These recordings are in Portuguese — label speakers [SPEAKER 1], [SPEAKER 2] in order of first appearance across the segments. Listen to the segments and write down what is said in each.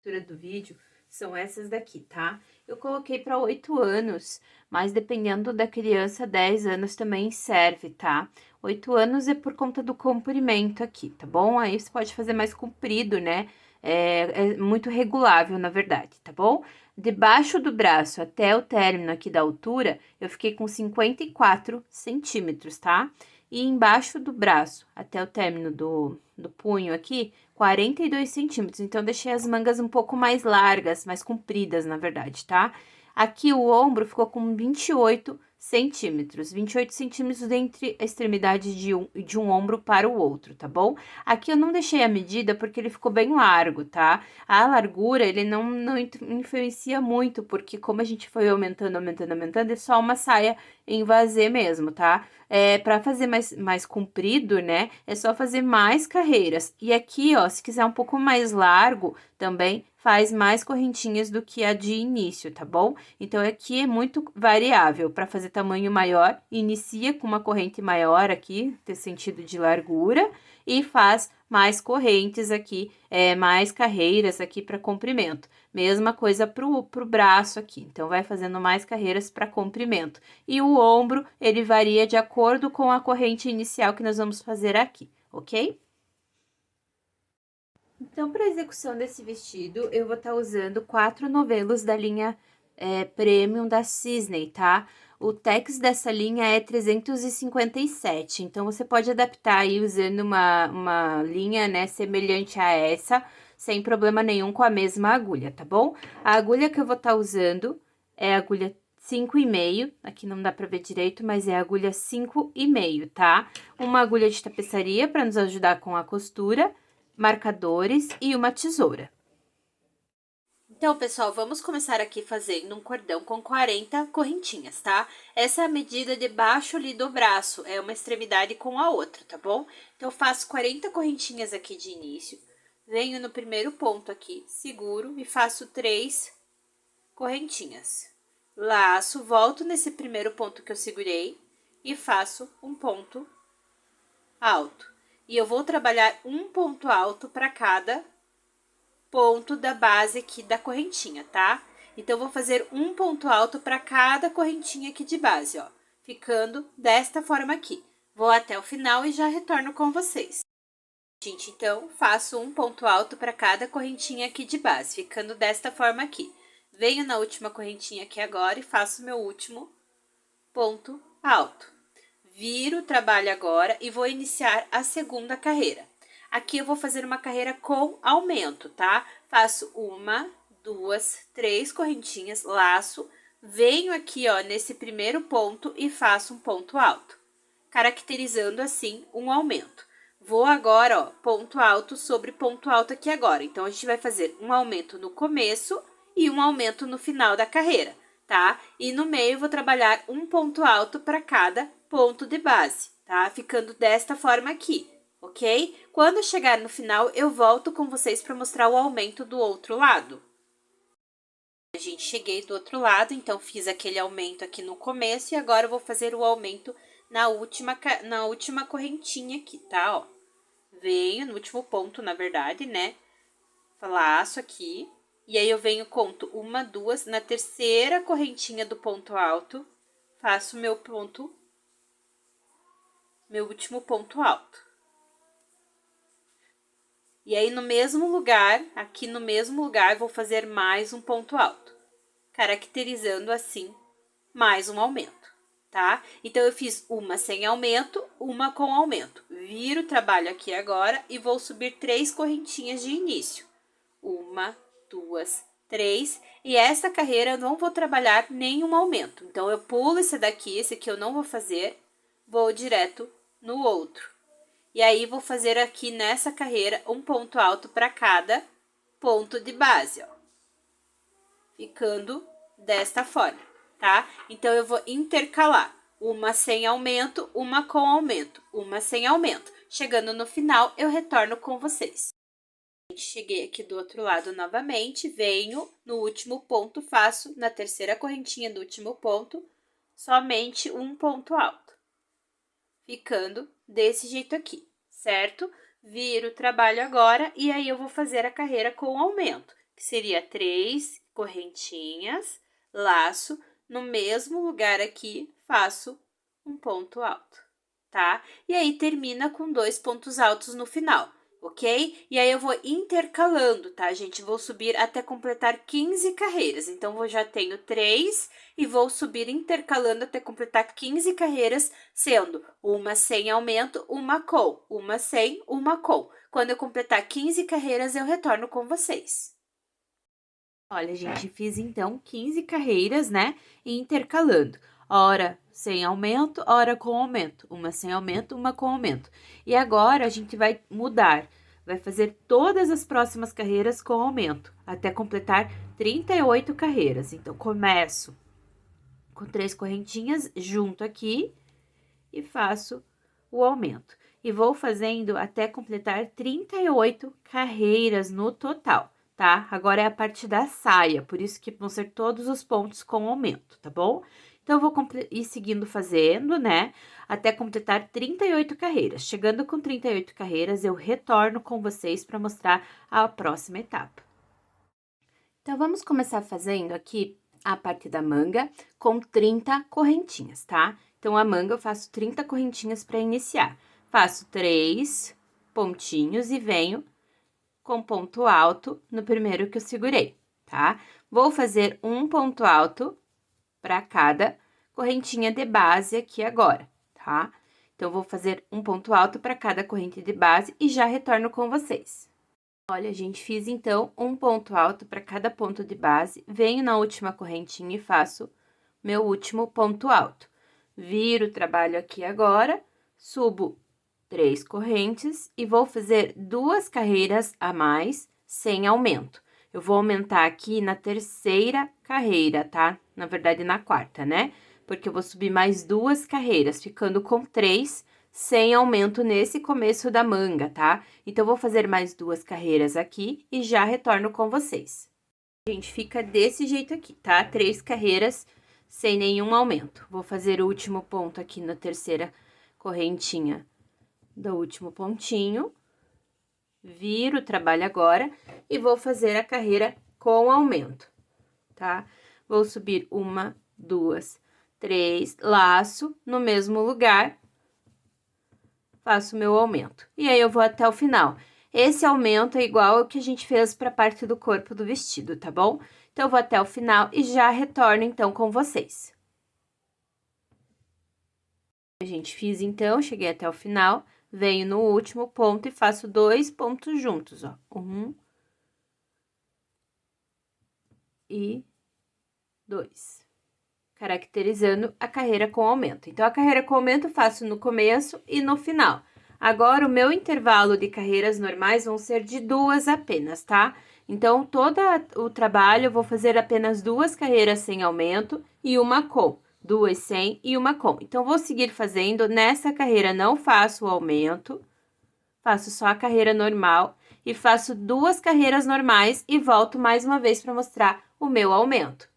[SPEAKER 1] do vídeo são essas daqui, tá? Eu coloquei para 8 anos, mas dependendo da criança, 10 anos também serve, tá? 8 anos é por conta do comprimento aqui, tá bom? Aí você pode fazer mais comprido, né? É muito regulável, na verdade, tá bom? Debaixo do braço até o término aqui da altura, eu fiquei com 54 centímetros, tá? E embaixo do braço até o término do punho aqui, 42 centímetros. Então, deixei as mangas um pouco mais largas, mais compridas, na verdade, tá? Aqui o ombro ficou com 28 centímetros. 28 centímetros entre a extremidade de um ombro para o outro, tá bom? Aqui eu não deixei a medida porque ele ficou bem largo, tá? A largura, ele não influencia muito, porque como a gente foi aumentando, é só uma saia em vazê mesmo, tá? Para fazer mais comprido, né? É só fazer mais carreiras. E aqui, ó, se quiser um pouco mais largo, também faz mais correntinhas do que a de início, tá bom? Então, aqui é muito variável. Para fazer tamanho maior, inicia com uma corrente maior aqui, ter sentido de largura, e faz mais correntes aqui, mais carreiras aqui para comprimento. Mesma coisa pro braço aqui. Então, vai fazendo mais carreiras para comprimento. E o ombro, ele varia de acordo com a corrente inicial que nós vamos fazer aqui, ok? Então, para execução desse vestido, eu vou estar usando 4 novelos da linha Premium da Cisney, tá? O tex dessa linha é 357, então você pode adaptar aí usando uma linha, né, semelhante a essa, sem problema nenhum com a mesma agulha, tá bom? A agulha que eu vou estar usando é a agulha 5,5, aqui não dá pra ver direito, mas é a agulha 5,5, tá? Uma agulha de tapeçaria para nos ajudar com a costura, marcadores e uma tesoura. Então, pessoal, vamos começar aqui fazendo um cordão com 40 correntinhas, tá? Essa é a medida de baixo ali do braço, é uma extremidade com a outra, tá bom? Então, eu faço 40 correntinhas aqui de início, venho no primeiro ponto aqui, seguro e faço 3 correntinhas. Laço, volto nesse primeiro ponto que eu segurei e faço um ponto alto. E eu vou trabalhar um ponto alto para cada ponto da base aqui da correntinha, tá? Então, vou fazer um ponto alto para cada correntinha aqui de base, ó. Ficando desta forma aqui. Vou até o final e já retorno com vocês. Gente, então, faço um ponto alto para cada correntinha aqui de base, ficando desta forma aqui. Venho na última correntinha aqui agora e faço meu último ponto alto. Viro o trabalho agora e vou iniciar a segunda carreira. Aqui eu vou fazer uma carreira com aumento, tá? Faço 1, 2, 3 correntinhas, laço, venho aqui, ó, nesse primeiro ponto e faço um ponto alto, caracterizando assim um aumento. Vou agora, ó, ponto alto sobre ponto alto aqui agora. Então, a gente vai fazer um aumento no começo e um aumento no final da carreira, tá? E no meio, vou trabalhar um ponto alto para cada ponto de base, tá? Ficando desta forma aqui, ok? Quando chegar no final, eu volto com vocês para mostrar o aumento do outro lado. Gente, cheguei do outro lado, então fiz aquele aumento aqui no começo e agora eu vou fazer o aumento na última correntinha aqui, tá? Ó, venho no último ponto, na verdade, né? Laço aqui. E aí, eu venho, conto 1, 2, na terceira correntinha do ponto alto, faço meu último ponto alto. E aí, no mesmo lugar, aqui no mesmo lugar, vou fazer mais um ponto alto, caracterizando assim mais um aumento, tá? Então, eu fiz uma sem aumento, uma com aumento. Viro o trabalho aqui agora e vou subir 3 correntinhas de início. 1, 2, 3. E essa carreira eu não vou trabalhar nenhum aumento. Então, eu pulo esse aqui eu não vou fazer, vou direto no outro. E aí, vou fazer aqui nessa carreira um ponto alto para cada ponto de base, ó. Ficando desta forma, tá? Então, eu vou intercalar uma sem aumento, uma com aumento, uma sem aumento. Chegando no final, eu retorno com vocês. Cheguei aqui do outro lado novamente, venho no último ponto, faço na terceira correntinha do último ponto, somente um ponto alto. Ficando desse jeito aqui, certo? Viro o trabalho agora e aí eu vou fazer a carreira com aumento. que seria 3 correntinhas, laço, no mesmo lugar aqui, faço um ponto alto, tá? E aí, termina com 2 pontos altos no final, ok? E aí, eu vou intercalando, tá, gente? Vou subir até completar 15 carreiras. Então, eu já tenho 3 e vou subir intercalando até completar 15 carreiras, sendo uma sem aumento, uma com, uma sem, uma com. Quando eu completar 15 carreiras, eu retorno com vocês. Olha, gente, fiz então 15 carreiras, né? E intercalando. Hora sem aumento, hora com aumento. Uma sem aumento, uma com aumento. E agora a gente vai mudar. Vai fazer todas as próximas carreiras com aumento, até completar 38 carreiras. Então, começo com 3 correntinhas junto aqui e faço o aumento. E vou fazendo até completar 38 carreiras no total, tá? Agora é a parte da saia, por isso que vão ser todos os pontos com aumento, tá bom? Então, eu vou ir seguindo fazendo, né? Até completar 38 carreiras. Chegando com 38 carreiras, eu retorno com vocês para mostrar a próxima etapa. Então, vamos começar fazendo aqui a parte da manga com 30 correntinhas, tá? Então, a manga eu faço 30 correntinhas para iniciar. Faço 3 pontinhos e venho com ponto alto no primeiro que eu segurei, tá? Vou fazer um ponto alto para cada correntinha de base aqui agora, tá? Então, vou fazer um ponto alto para cada corrente de base e já retorno com vocês. Olha, gente, fiz então um ponto alto para cada ponto de base, venho na última correntinha e faço meu último ponto alto. Viro o trabalho aqui agora, subo 3 correntes e vou fazer 2 carreiras a mais sem aumento. Eu vou aumentar aqui na terceira carreira, tá? Na verdade, na quarta, né? Porque eu vou subir mais 2 carreiras, ficando com 3 sem aumento nesse começo da manga, tá? Então, vou fazer mais 2 carreiras aqui e já retorno com vocês. Gente, fica desse jeito aqui, tá? 3 carreiras sem nenhum aumento. Vou fazer o último ponto aqui na terceira correntinha do último pontinho. Viro o trabalho agora e vou fazer a carreira com aumento, tá? Vou subir 1, 2, 3, laço no mesmo lugar, faço meu aumento. E aí, eu vou até o final. Esse aumento é igual ao que a gente fez para a parte do corpo do vestido, tá bom? Então, eu vou até o final e já retorno, então, com vocês. Gente, fiz então, cheguei até o final, venho no último ponto e faço 2 pontos juntos, ó. 1 e 2. Caracterizando a carreira com aumento. Então, a carreira com aumento eu faço no começo e no final. Agora, o meu intervalo de carreiras normais vão ser de 2 apenas, tá? Então, todo o trabalho eu vou fazer apenas 2 carreiras sem aumento e uma com. 2 sem e uma com. Então, vou seguir fazendo. Nessa carreira, não faço o aumento, faço só a carreira normal e faço 2 carreiras normais e volto mais uma vez para mostrar o meu aumento.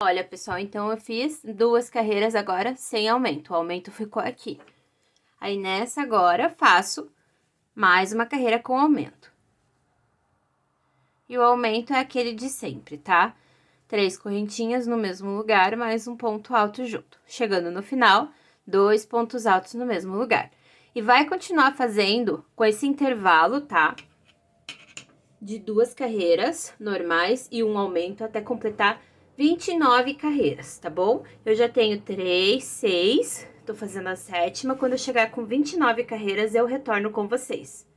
[SPEAKER 1] Olha, pessoal, então eu fiz 2 carreiras agora sem aumento. O aumento ficou aqui. Aí, nessa agora, faço mais uma carreira com aumento. E o aumento é aquele de sempre, tá? 3 correntinhas no mesmo lugar, mais um ponto alto junto. Chegando no final, 2 pontos altos no mesmo lugar. E vai continuar fazendo com esse intervalo, tá? De 2 carreiras normais e um aumento até completar 29 carreiras, tá bom? Eu já tenho 3, 6, tô fazendo a 7ª. Quando eu chegar com 29 carreiras, eu retorno com vocês.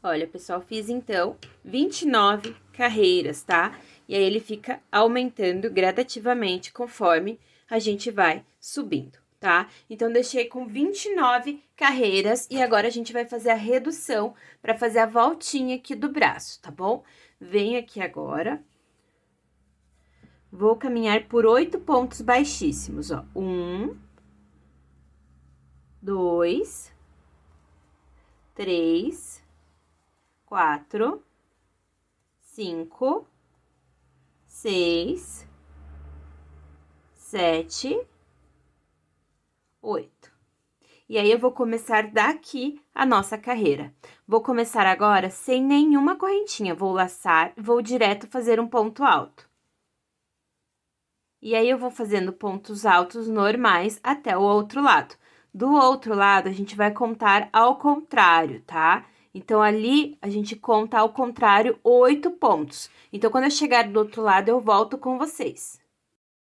[SPEAKER 1] Olha, pessoal, fiz então 29 carreiras, tá? E aí, ele fica aumentando gradativamente conforme a gente vai subindo, tá? Então, deixei com 29 carreiras e agora a gente vai fazer a redução para fazer a voltinha aqui do braço, tá bom? Venho aqui agora. Vou caminhar por 8 pontos baixíssimos, ó. 1, 2, 3, 4, 5, 6, 7, 8. E aí, eu vou começar daqui a nossa carreira. Vou começar agora sem nenhuma correntinha, vou laçar, vou direto fazer um ponto alto. E aí, eu vou fazendo pontos altos normais até o outro lado. Do outro lado, a gente vai contar ao contrário, tá? Então, ali, a gente conta ao contrário 8 pontos. Então, quando eu chegar do outro lado, eu volto com vocês.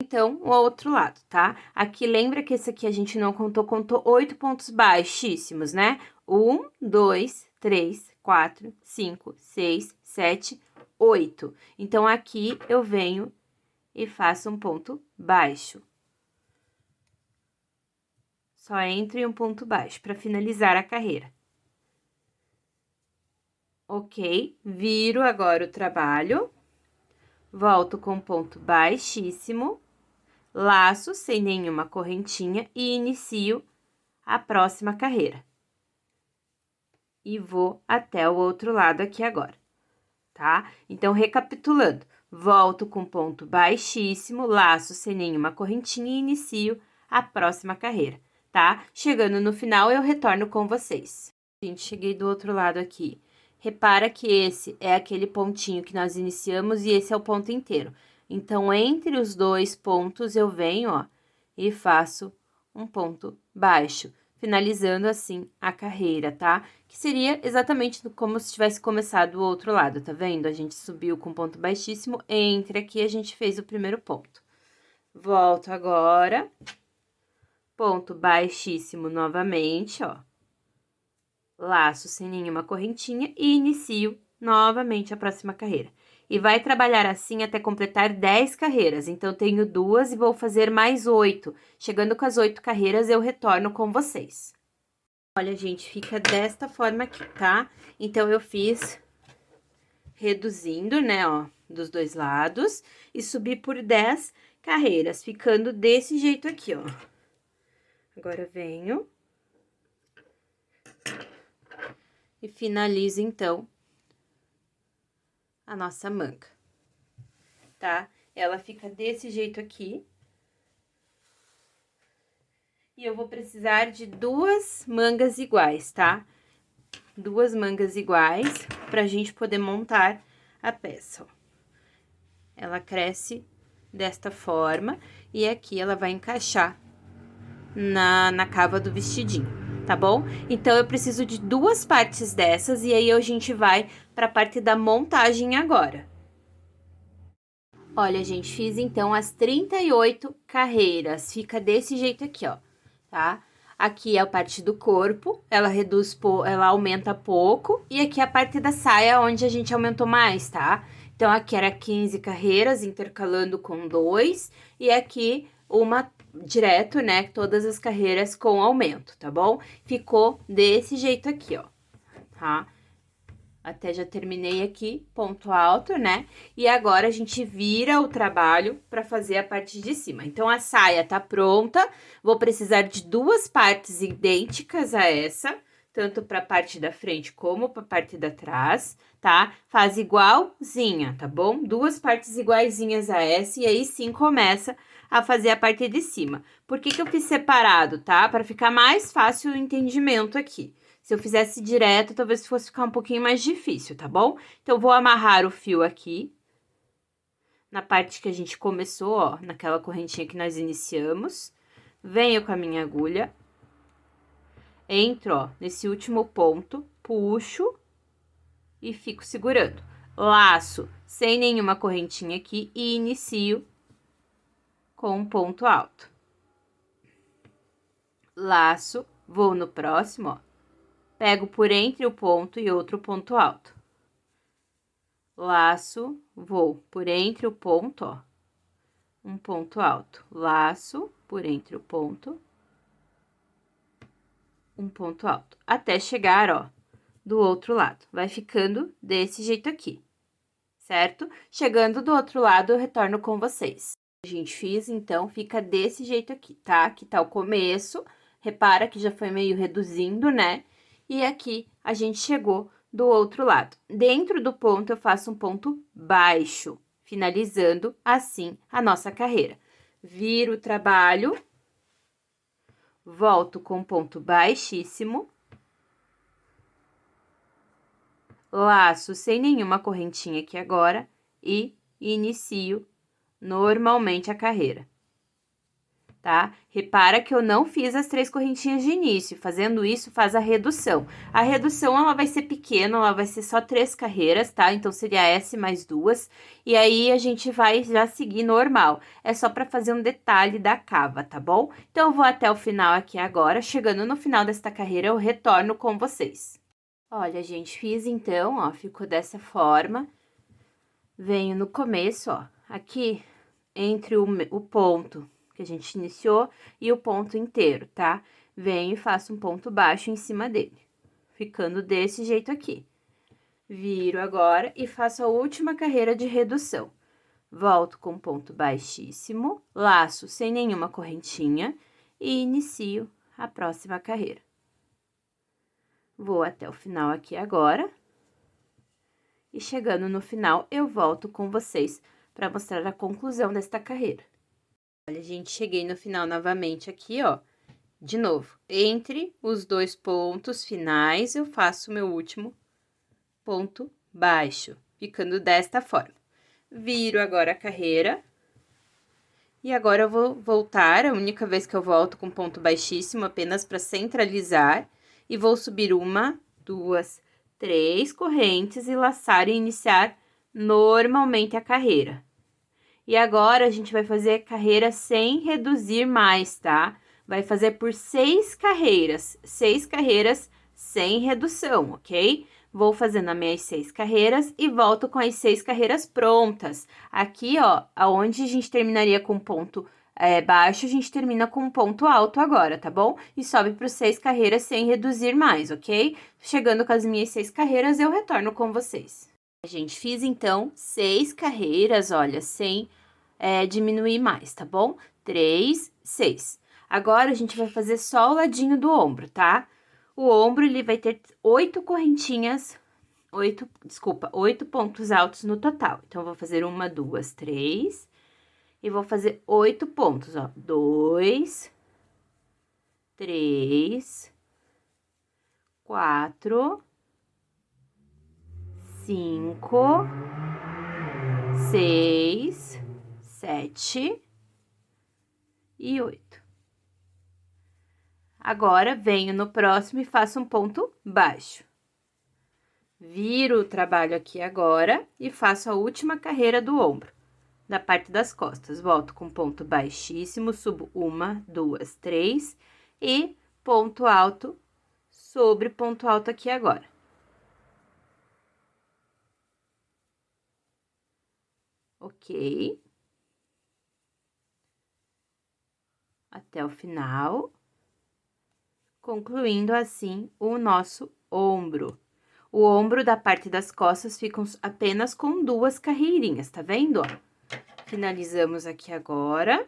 [SPEAKER 1] Então, o outro lado, tá? Aqui, lembra que esse aqui a gente não contou, contou 8 pontos baixíssimos, né? 1, 2, 3, 4, 5, 6, 7, 8. Então, aqui eu venho e faço um ponto baixo. Só entre um ponto baixo para finalizar a carreira. Ok, viro agora o trabalho, volto com ponto baixíssimo, laço sem nenhuma correntinha e inicio a próxima carreira. E vou até o outro lado aqui agora, tá? Então, recapitulando, volto com ponto baixíssimo, laço sem nenhuma correntinha e inicio a próxima carreira, tá? Chegando no final, eu retorno com vocês. Gente, cheguei do outro lado aqui. Repara que esse é aquele pontinho que nós iniciamos e esse é o ponto inteiro. Então, entre os dois pontos, eu venho, ó, e faço um ponto baixo, finalizando assim a carreira, tá? Que seria exatamente como se tivesse começado do outro lado, tá vendo? A gente subiu com ponto baixíssimo, entre aqui a gente fez o primeiro ponto. Volto agora, ponto baixíssimo novamente, ó. Laço sem nenhuma correntinha e inicio novamente a próxima carreira. E vai trabalhar assim até completar 10 carreiras. Então, tenho 2 e vou fazer mais 8. Chegando com as 8 carreiras, eu retorno com vocês. Olha, gente, fica desta forma aqui, tá? Então, eu fiz reduzindo, né, ó, dos dois lados e subi por 10 carreiras, ficando desse jeito aqui, ó. Agora, venho e finalizo, então, a nossa manga, tá? Ela fica desse jeito aqui. E eu vou precisar de 2 mangas iguais, tá? 2 mangas iguais pra gente poder montar a peça, ó. Ela cresce desta forma e aqui ela vai encaixar na cava do vestidinho, tá bom? Então, eu preciso de 2 partes dessas e aí a gente vai pra parte da montagem agora. Olha, gente, fiz então as 38 carreiras, fica desse jeito aqui, ó, tá? Aqui é a parte do corpo, ela reduz, ela aumenta pouco, e aqui é a parte da saia, onde a gente aumentou mais, tá? Então, aqui era 15 carreiras, intercalando com 2, e aqui uma direto, né, todas as carreiras com aumento, tá bom? Ficou desse jeito aqui, ó, tá? Até já terminei aqui, ponto alto, né? E agora, a gente vira o trabalho pra fazer a parte de cima. Então, a saia tá pronta, vou precisar de 2 partes idênticas a essa, tanto pra parte da frente como pra parte da trás, tá? Faz igualzinha, tá bom? 2 partes iguaizinhas a essa, e aí sim começa a fazer a parte de cima. Por que que eu fiz separado, tá? Pra ficar mais fácil o entendimento aqui. Se eu fizesse direto, talvez fosse ficar um pouquinho mais difícil, tá bom? Então, vou amarrar o fio aqui, na parte que a gente começou, ó, naquela correntinha que nós iniciamos. Venho com a minha agulha, entro, ó, nesse último ponto, puxo e fico segurando. Laço sem nenhuma correntinha aqui e inicio com um ponto alto. Laço, vou no próximo, ó. Pego por entre o ponto e outro ponto alto. Laço, vou por entre o ponto, ó. Um ponto alto. Laço, por entre o ponto. Um ponto alto. Até chegar, ó, do outro lado. Vai ficando desse jeito aqui, certo? Chegando do outro lado, eu retorno com vocês. A gente fiz, então, fica desse jeito aqui, tá? Aqui tá o começo. Repara que já foi meio reduzindo, né? E aqui, a gente chegou do outro lado. Dentro do ponto, eu faço um ponto baixo, finalizando assim a nossa carreira. Viro o trabalho, volto com ponto baixíssimo, laço sem nenhuma correntinha aqui agora e inicio normalmente a carreira, tá? Repara que eu não fiz as 3 correntinhas de início, fazendo isso faz a redução. A redução, ela vai ser pequena, ela vai ser só 3 carreiras, tá? Então, seria essa mais 2, e aí a gente vai já seguir normal. É só pra fazer um detalhe da cava, tá bom? Então, eu vou até o final aqui agora, chegando no final desta carreira, eu retorno com vocês. Olha, gente, fiz então, ó, ficou dessa forma. Venho no começo, ó, aqui entre o ponto que a gente iniciou e o ponto inteiro, tá? Venho e faço um ponto baixo em cima dele, ficando desse jeito aqui. Viro agora e faço a última carreira de redução. Volto com ponto baixíssimo, laço sem nenhuma correntinha e inicio a próxima carreira. Vou até o final aqui agora. E chegando no final, eu volto com vocês para mostrar a conclusão desta carreira. Olha, gente, cheguei no final novamente aqui, ó. De novo, entre os 2 pontos finais, eu faço o meu último ponto baixo, ficando desta forma. Viro agora a carreira. E agora eu vou voltar, a única vez que eu volto com ponto baixíssimo, apenas para centralizar. E vou subir 1, 2, 3 correntes e laçar e iniciar normalmente a carreira. E agora, a gente vai fazer carreira sem reduzir mais, tá? Vai fazer por 6 carreiras sem redução, ok? Vou fazendo as minhas 6 carreiras e volto com as 6 carreiras prontas. Aqui, ó, aonde a gente terminaria com ponto baixo, a gente termina com ponto alto agora, tá bom? E sobe para 6 carreiras sem reduzir mais, ok? Chegando com as minhas 6 carreiras, eu retorno com vocês. Gente, fiz então 6 carreiras, olha, sem diminuir mais, tá bom? 3, 6. Agora, a gente vai fazer só o ladinho do ombro, tá? O ombro, ele vai ter 8 correntinhas, 8 pontos altos no total. Então, eu vou fazer 1, 2, 3, e vou fazer 8 pontos, ó. 2, 3, 4, 5, 6, 7 e 8. Agora, venho no próximo e faço um ponto baixo. Viro o trabalho aqui agora e faço a última carreira do ombro, da parte das costas. Volto com ponto baixíssimo, subo 1, 2, 3 e ponto alto sobre ponto alto aqui agora. Ok. Até o final. Concluindo assim o nosso ombro. O ombro da parte das costas ficam apenas com 2 carreirinhas, tá vendo, ó? Finalizamos aqui agora.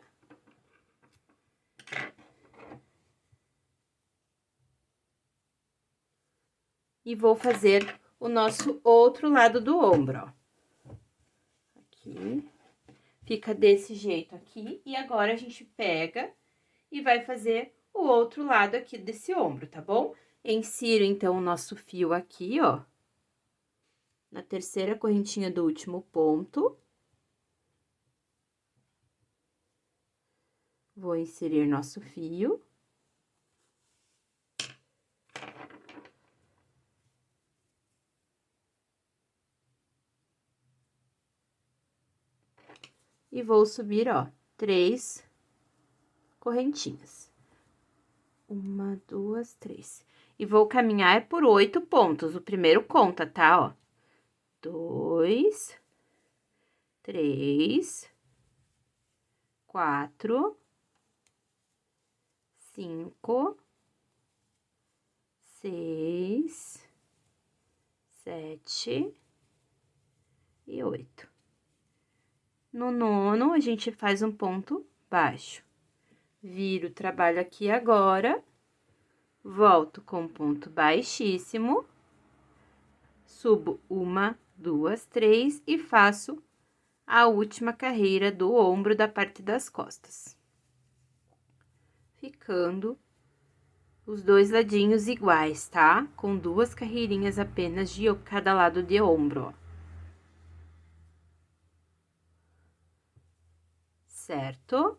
[SPEAKER 1] E vou fazer o nosso outro lado do ombro, ó. Aqui. Fica desse jeito aqui. E agora, a gente pega e vai fazer o outro lado aqui desse ombro, tá bom? Insiro, então, o nosso fio aqui, ó. Na terceira correntinha do último ponto. Vou inserir nosso fio. E vou subir, ó, 3 correntinhas. 1, 2, 3. E vou caminhar por 8 pontos. O primeiro conta, tá, ó? 2, 3, 4, 5, 6, 7 e 8. No nono, a gente faz um ponto baixo. Viro o trabalho aqui agora, volto com ponto baixíssimo, subo 1, 2, 3 e faço a última carreira do ombro da parte das costas. Ficando os dois ladinhos iguais, tá? Com 2 carreirinhas apenas de cada lado de ombro, ó. Certo?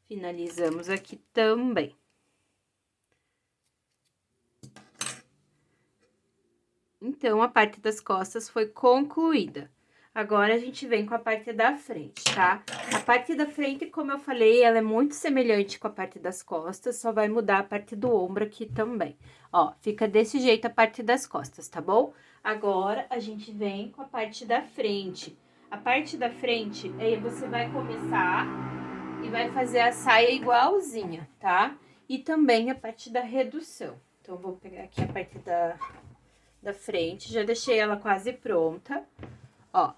[SPEAKER 1] Finalizamos aqui também. Então, a parte das costas foi concluída. Agora, a gente vem com a parte da frente, tá? A parte da frente, como eu falei, ela é muito semelhante com a parte das costas, só vai mudar a parte do ombro aqui também. Ó, fica desse jeito a parte das costas, tá bom? Agora, a gente vem com a parte da frente. A parte da frente, aí você vai começar e vai fazer a saia igualzinha, tá? E também a parte da redução. Então, vou pegar aqui a parte da frente, já deixei ela quase pronta, ó.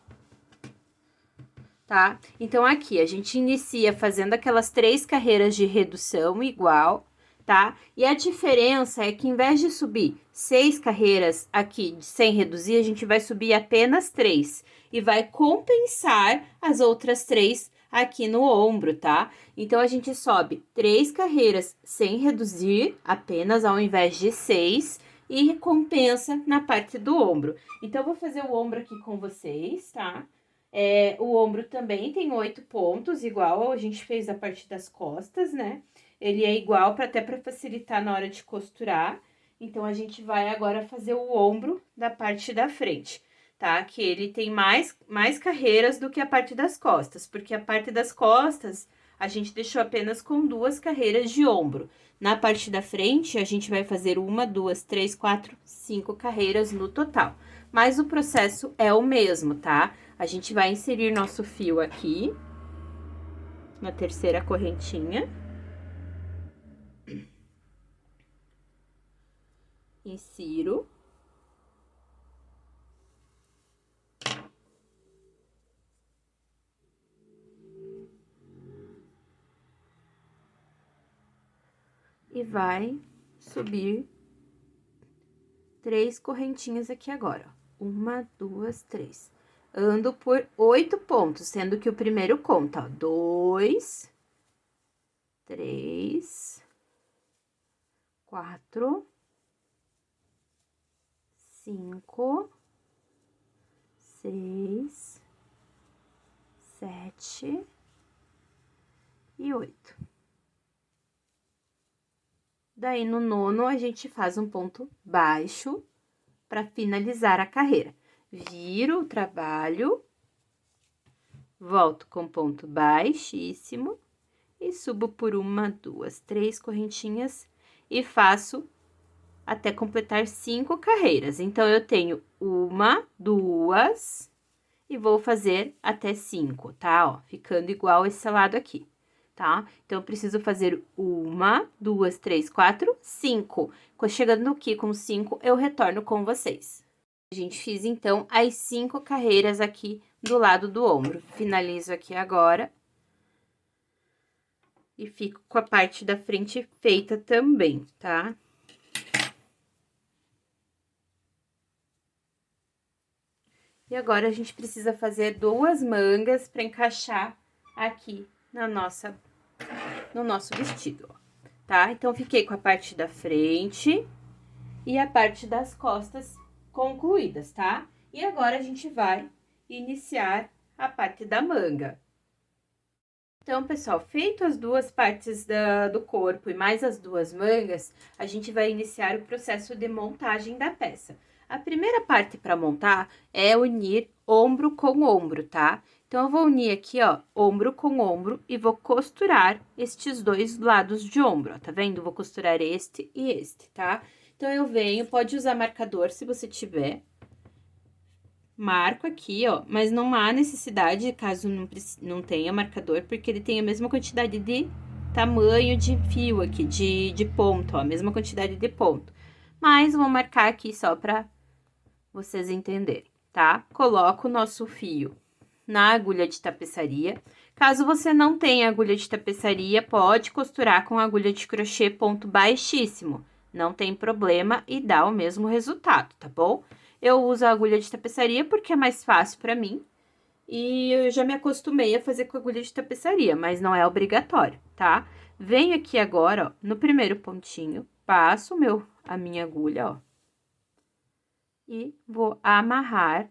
[SPEAKER 1] Tá? Então, aqui, a gente inicia fazendo aquelas 3 carreiras de redução igual, tá? E a diferença é que, em vez de subir 6 carreiras aqui sem reduzir, a gente vai subir apenas 3. E vai compensar as outras 3 aqui no ombro, tá? Então, a gente sobe 3 carreiras sem reduzir, apenas ao invés de 6, e recompensa na parte do ombro. Então, eu vou fazer o ombro aqui com vocês, tá? O ombro também tem 8 pontos, igual a gente fez a parte das costas, né? Ele é igual até para facilitar na hora de costurar. Então, a gente vai agora fazer o ombro da parte da frente, tá? Que ele tem mais carreiras do que a parte das costas, porque a parte das costas a gente deixou apenas com 2 carreiras de ombro. Na parte da frente, a gente vai fazer 1, 2, 3, 4, 5 carreiras no total. Mas o processo é o mesmo, tá? A gente vai inserir nosso fio aqui, na terceira correntinha. Insiro. E vai subir 3 correntinhas aqui agora, ó. 1, 2, 3. Ando por 8 pontos, sendo que o primeiro conta, ó, 2, 3, 4, 5, 6, 7 e 8. Daí, no nono, a gente faz um ponto baixo para finalizar a carreira. Viro o trabalho, volto com ponto baixíssimo e subo por 1, 2, 3 correntinhas e faço até completar 5 carreiras. Então, eu tenho 1, 2 e vou fazer até 5, tá? Ó, ficando igual esse lado aqui, tá? Então, eu preciso fazer 1, 2, 3, 4, 5. Chegando aqui com 5, eu retorno com vocês. A gente fiz, então, as 5 carreiras aqui do lado do ombro. Finalizo aqui agora. E fico com a parte da frente feita também, tá? E agora, a gente precisa fazer 2 mangas para encaixar aqui no nosso vestido, ó, tá? Então, fiquei com a parte da frente e a parte das costas concluídas, tá? E agora, a gente vai iniciar a parte da manga. Então, pessoal, feito as 2 partes do corpo e mais as 2 mangas, a gente vai iniciar o processo de montagem da peça. A primeira parte para montar é unir ombro com ombro, tá? Então, eu vou unir aqui, ó, ombro com ombro e vou costurar estes 2 lados de ombro, ó, tá vendo? Vou costurar este e este, tá? Então, eu venho, pode usar marcador se você tiver. Marco aqui, ó, mas não há necessidade, caso não tenha marcador, porque ele tem a mesma quantidade de tamanho de fio aqui, de ponto, ó, a mesma quantidade de ponto. Mas vou marcar aqui só pra vocês entenderem, tá? Coloco o nosso fio na agulha de tapeçaria. Caso você não tenha agulha de tapeçaria, pode costurar com agulha de crochê ponto baixíssimo. Não tem problema e dá o mesmo resultado, tá bom? Eu uso a agulha de tapeçaria porque é mais fácil pra mim. E eu já me acostumei a fazer com agulha de tapeçaria, mas não é obrigatório, tá? Venho aqui agora, ó, no primeiro pontinho, passo a minha agulha, ó. E vou amarrar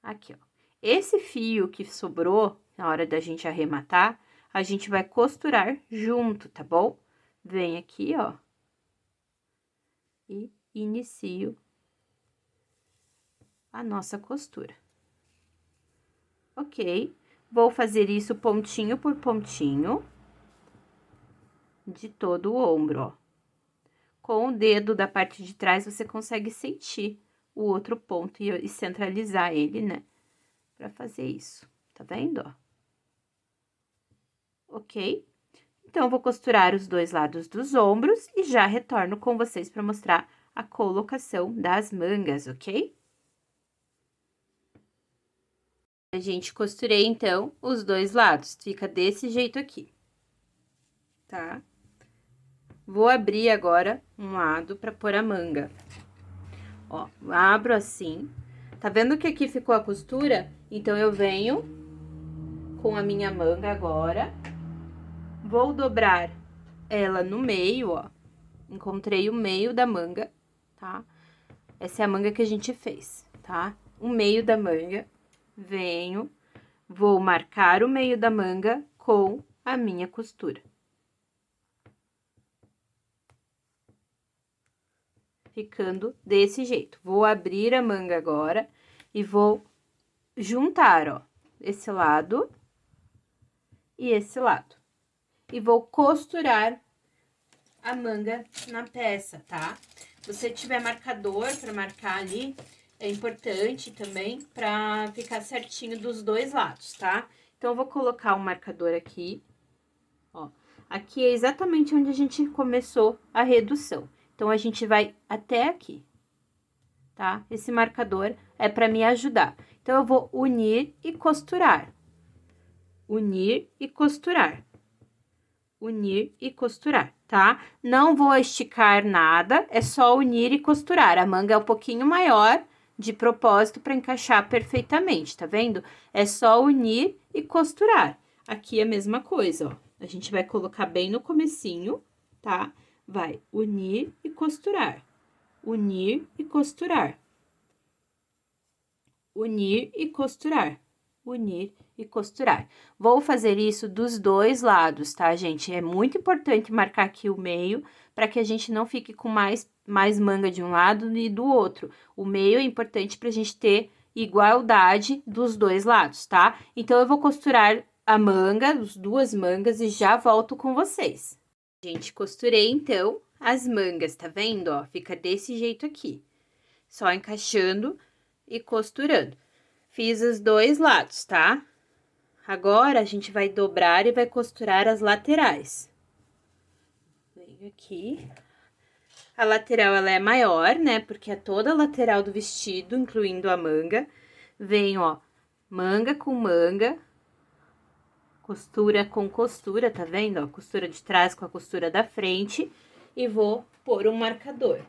[SPEAKER 1] aqui, ó. Esse fio que sobrou, na hora da gente arrematar, a gente vai costurar junto, tá bom? Vem aqui, ó. E inicio a nossa costura. Ok, vou fazer isso pontinho por pontinho de todo o ombro, ó. Com o dedo da parte de trás, você consegue sentir o outro ponto e centralizar ele, né? Pra fazer isso, tá vendo, ó? Ok? Então, eu vou costurar os dois lados dos ombros e já retorno com vocês para mostrar a colocação das mangas, ok? Gente, costurei, então, os dois lados. Fica desse jeito aqui, tá? Vou abrir agora um lado para pôr a manga. Ó, abro assim. Tá vendo que aqui ficou a costura? Então, eu venho com a minha manga agora. Vou dobrar ela no meio, ó. Encontrei o meio da manga, tá? Essa é a manga que a gente fez, tá? O meio da manga. Venho, vou marcar o meio da manga com a minha costura. Ficando desse jeito. Vou abrir a manga agora e vou juntar, ó, esse lado e esse lado. E vou costurar a manga na peça, tá? Se você tiver marcador para marcar ali, é importante também para ficar certinho dos dois lados, tá? Então, eu vou colocar o marcador aqui, ó. Aqui é exatamente onde a gente começou a redução. Então, a gente vai até aqui, tá? Esse marcador é para me ajudar. Então, eu vou unir e costurar. Unir e costurar. Unir e costurar, tá? Não vou esticar nada, é só unir e costurar. A manga é um pouquinho maior de propósito para encaixar perfeitamente, tá vendo? É só unir e costurar. Aqui é a mesma coisa, ó. A gente vai colocar bem no comecinho, tá? Vai unir e costurar. Unir e costurar. Unir e costurar. Unir e costurar. Vou fazer isso dos dois lados, tá, gente? É muito importante marcar aqui o meio, para que a gente não fique com mais manga de um lado e do outro. O meio é importante pra gente ter igualdade dos dois lados, tá? Então, eu vou costurar a manga, as duas mangas, e já volto com vocês. Gente, costurei, então, as mangas, tá vendo, ó? Fica desse jeito aqui. Só encaixando e costurando. Fiz os dois lados, tá? Agora, a gente vai dobrar e vai costurar as laterais. Venho aqui. A lateral, ela é maior, né? Porque é toda a lateral do vestido, incluindo a manga. Venho, ó, manga com manga. Costura com costura, tá vendo? Ó, costura de trás com a costura da frente. E vou pôr um marcador.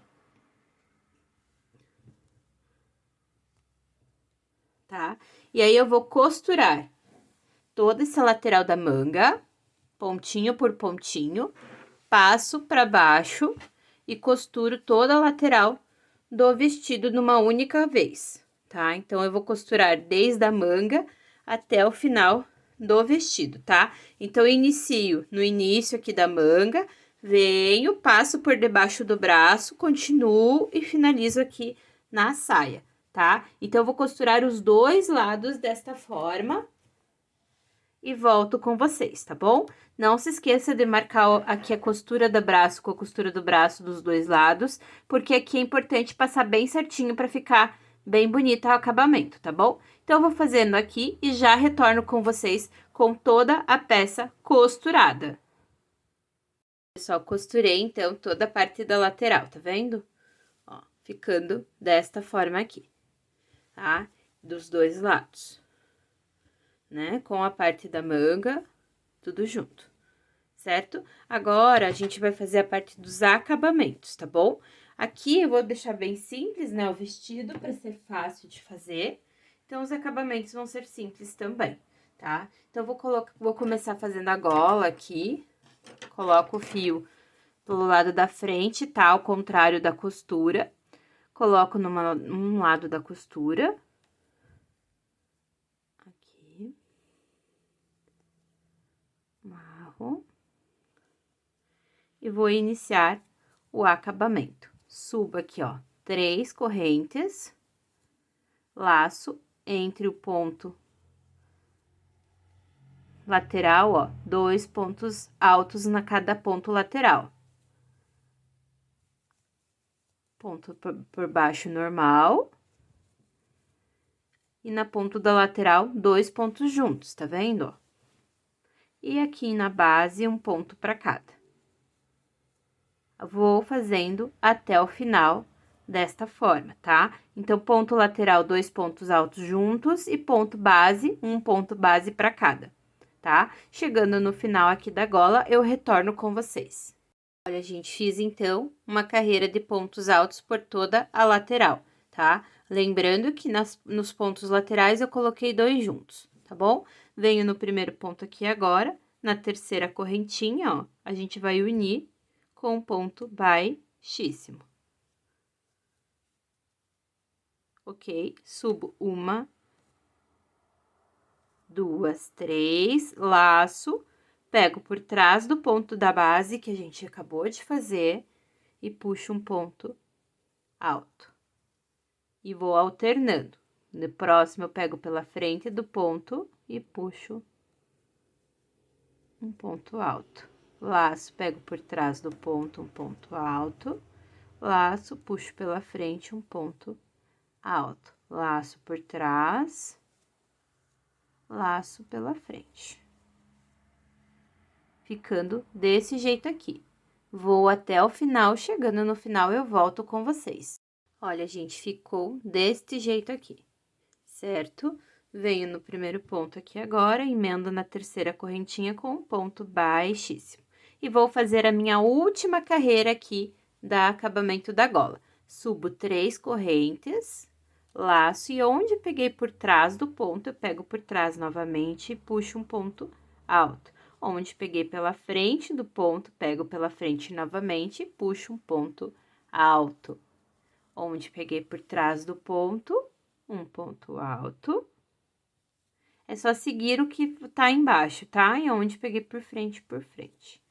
[SPEAKER 1] Tá? E aí, eu vou costurar toda essa lateral da manga, pontinho por pontinho, passo pra baixo e costuro toda a lateral do vestido numa única vez, tá? Então, eu vou costurar desde a manga até o final do vestido, tá? Então, eu inicio no início aqui da manga, venho, passo por debaixo do braço, continuo e finalizo aqui na saia, tá? Então, eu vou costurar os dois lados desta forma e volto com vocês, tá bom? Não se esqueça de marcar aqui a costura do braço com a costura do braço dos dois lados, porque aqui é importante passar bem certinho para ficar bem bonito o acabamento, tá bom? Então, eu vou fazendo aqui e já retorno com vocês com toda a peça costurada. Pessoal, costurei, então, toda a parte da lateral, tá vendo? Ó, ficando desta forma aqui, tá? Dos dois lados, né? Com a parte da manga, tudo junto, certo? Agora, a gente vai fazer a parte dos acabamentos, tá bom? Aqui, eu vou deixar bem simples, né, o vestido, pra ser fácil de fazer. Então, os acabamentos vão ser simples também, tá? Então, vou começar fazendo a gola aqui, Coloco o fio pelo lado da frente, tá? Ao contrário da costura. Coloco num lado da costura. Aqui. Amarro. E vou iniciar o acabamento. Subo aqui, ó, 3 correntes, laço entre o ponto lateral, ó, 2 pontos altos na cada ponto lateral. Ponto por baixo normal. E na ponta da lateral, 2 pontos juntos, tá vendo, ó? E aqui na base, um ponto para cada. Vou fazendo até o final desta forma, tá? Então, ponto lateral, 2 pontos altos juntos e ponto base, um ponto base para cada, tá? Chegando no final aqui da gola, eu retorno com vocês. Olha, gente, fiz então uma carreira de pontos altos por toda a lateral, tá? Lembrando que nos pontos laterais eu coloquei 2 juntos, tá bom? Venho no primeiro ponto aqui agora, na terceira correntinha, ó, a gente vai unir com um ponto baixíssimo. Ok? Subo 1, 2, 3, laço, pego por trás do ponto da base que a gente acabou de fazer e puxo um ponto alto. E vou alternando. No próximo, eu pego pela frente do ponto e puxo um ponto alto. Laço, pego por trás do ponto, um ponto alto. Laço, puxo pela frente, um ponto alto. Laço por trás, laço pela frente. Ficando desse jeito aqui. Vou até o final, chegando no final, eu volto com vocês. Olha, gente, ficou deste jeito aqui, certo? Venho no primeiro ponto aqui agora, emendo na terceira correntinha com um ponto baixíssimo. E vou fazer a minha última carreira aqui da acabamento da gola. Subo 3 correntes, laço, e onde peguei por trás do ponto, eu pego por trás novamente e puxo um ponto alto. Onde peguei pela frente do ponto, pego pela frente novamente e puxo um ponto alto. Onde peguei por trás do ponto, um ponto alto. É só seguir o que tá embaixo, tá? E onde peguei por frente, por frente.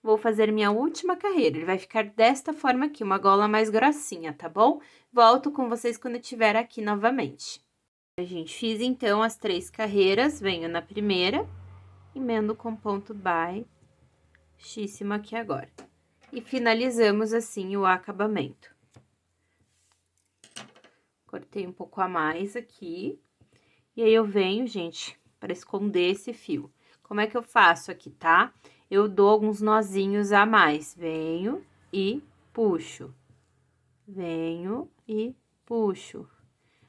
[SPEAKER 1] Vou fazer minha última carreira, ele vai ficar desta forma aqui, uma gola mais grossinha, tá bom? Volto com vocês quando eu estiver aqui novamente. Gente, fiz então as 3 carreiras, venho na primeira, emendo com ponto baixíssimo aqui agora. E finalizamos assim o acabamento. Cortei um pouco a mais aqui. E aí, eu venho, gente, para esconder esse fio. Como é que eu faço aqui, tá? Eu dou alguns nozinhos a mais. Venho e puxo. Venho e puxo.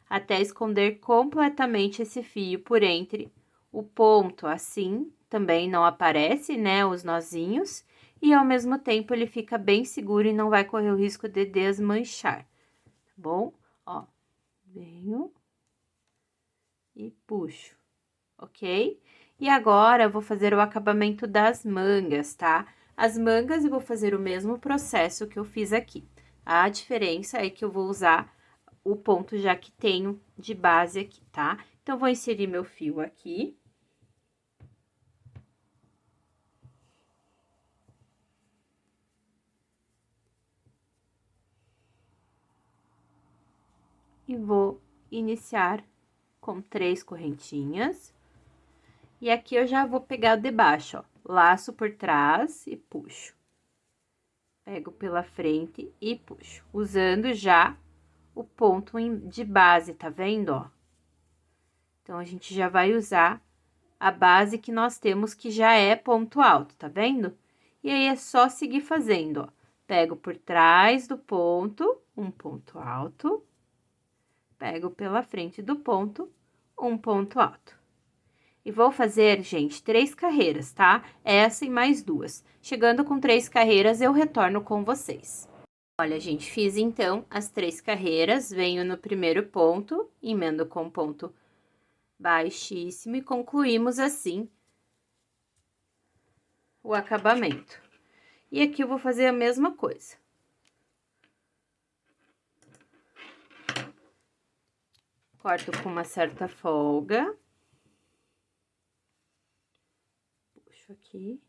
[SPEAKER 1] Até esconder completamente esse fio por entre o ponto. Assim, também não aparece, né, os nozinhos. E, ao mesmo tempo, ele fica bem seguro e não vai correr o risco de desmanchar, tá bom? Ó. Venho e puxo, ok? E agora, eu vou fazer o acabamento das mangas, tá? As mangas, eu vou fazer o mesmo processo que eu fiz aqui. A diferença é que eu vou usar o ponto já que tenho de base aqui, tá? Então, vou inserir meu fio aqui. E vou iniciar com 3 correntinhas. E aqui eu já vou pegar o de baixo, ó, laço por trás e puxo. Pego pela frente e puxo, usando já o ponto de base, tá vendo, ó? Então, a gente já vai usar a base que nós temos, que já é ponto alto, tá vendo? E aí, é só seguir fazendo, ó. Pego por trás do ponto, um ponto alto. Pego pela frente do ponto, um ponto alto. E vou fazer, gente, 3 carreiras, tá? Essa e mais 2. Chegando com 3 carreiras, eu retorno com vocês. Olha, gente, fiz então as 3 carreiras, venho no primeiro ponto, emendo com ponto baixíssimo e concluímos assim o acabamento. E aqui eu vou fazer a mesma coisa. Corto com uma certa folga. Puxo aqui.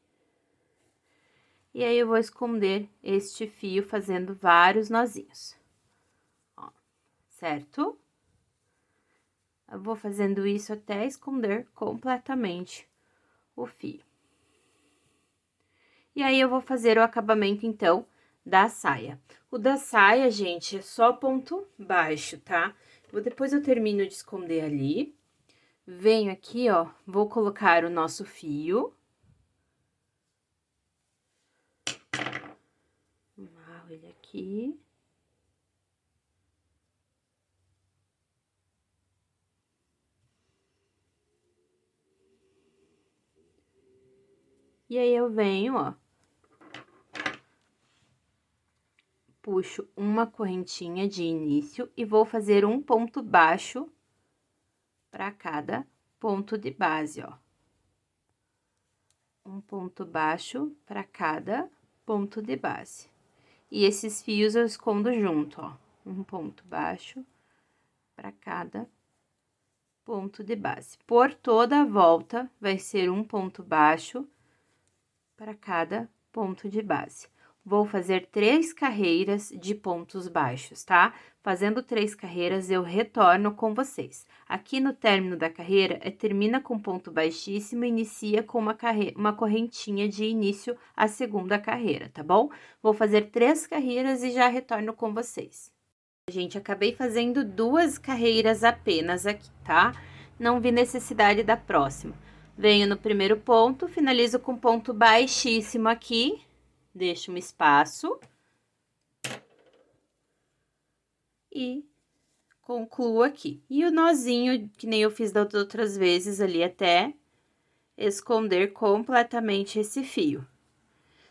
[SPEAKER 1] E aí, eu vou esconder este fio fazendo vários nozinhos. Ó, certo? Eu vou fazendo isso até esconder completamente o fio. E aí, eu vou fazer o acabamento, então, da saia. O da saia, gente, é só ponto baixo, tá? Depois eu termino de esconder ali. Venho aqui, ó, vou colocar o nosso fio. Amarro ele aqui. E aí, eu venho, ó. Puxo uma correntinha de início e vou fazer um ponto baixo para cada ponto de base, ó. Um ponto baixo para cada ponto de base. E esses fios eu escondo junto, ó. Um ponto baixo para cada ponto de base. Por toda a volta, vai ser um ponto baixo para cada ponto de base. Vou fazer 3 carreiras de pontos baixos, tá? Fazendo 3 carreiras, eu retorno com vocês. Aqui no término da carreira, termina com ponto baixíssimo e inicia com uma correntinha de início à segunda carreira, tá bom? Vou fazer 3 carreiras e já retorno com vocês. Gente, acabei fazendo 2 carreiras apenas aqui, tá? Não vi necessidade da próxima. Venho no primeiro ponto, finalizo com ponto baixíssimo aqui, deixo um espaço. E concluo aqui. E o nozinho, que nem eu fiz das outras vezes ali, até esconder completamente esse fio.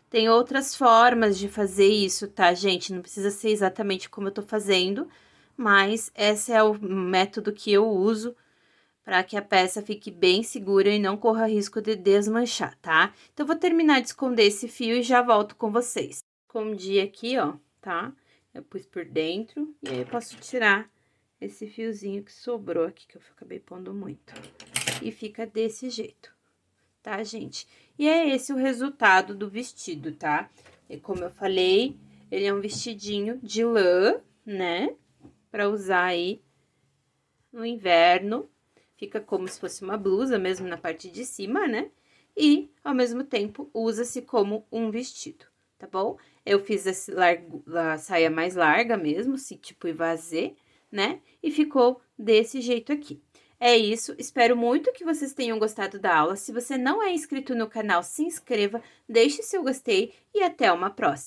[SPEAKER 1] Tem outras formas de fazer isso, tá, gente? Não precisa ser exatamente como eu tô fazendo, mas esse é o método que eu uso para que a peça fique bem segura e não corra risco de desmanchar, tá? Então, eu vou terminar de esconder esse fio e já volto com vocês. Escondi aqui, ó, tá? Eu pus por dentro e aí eu posso tirar esse fiozinho que sobrou aqui, que eu acabei pondo muito. E fica desse jeito, tá, gente? E é esse o resultado do vestido, tá? E como eu falei, ele é um vestidinho de lã, né? Pra usar aí no inverno. Fica como se fosse uma blusa mesmo na parte de cima, né? E, ao mesmo tempo, usa-se como um vestido, tá bom? Eu fiz a saia mais larga mesmo, assim, tipo ivazê, né? E ficou desse jeito aqui. É isso, espero muito que vocês tenham gostado da aula. Se você não é inscrito no canal, se inscreva, deixe seu gostei e até uma próxima.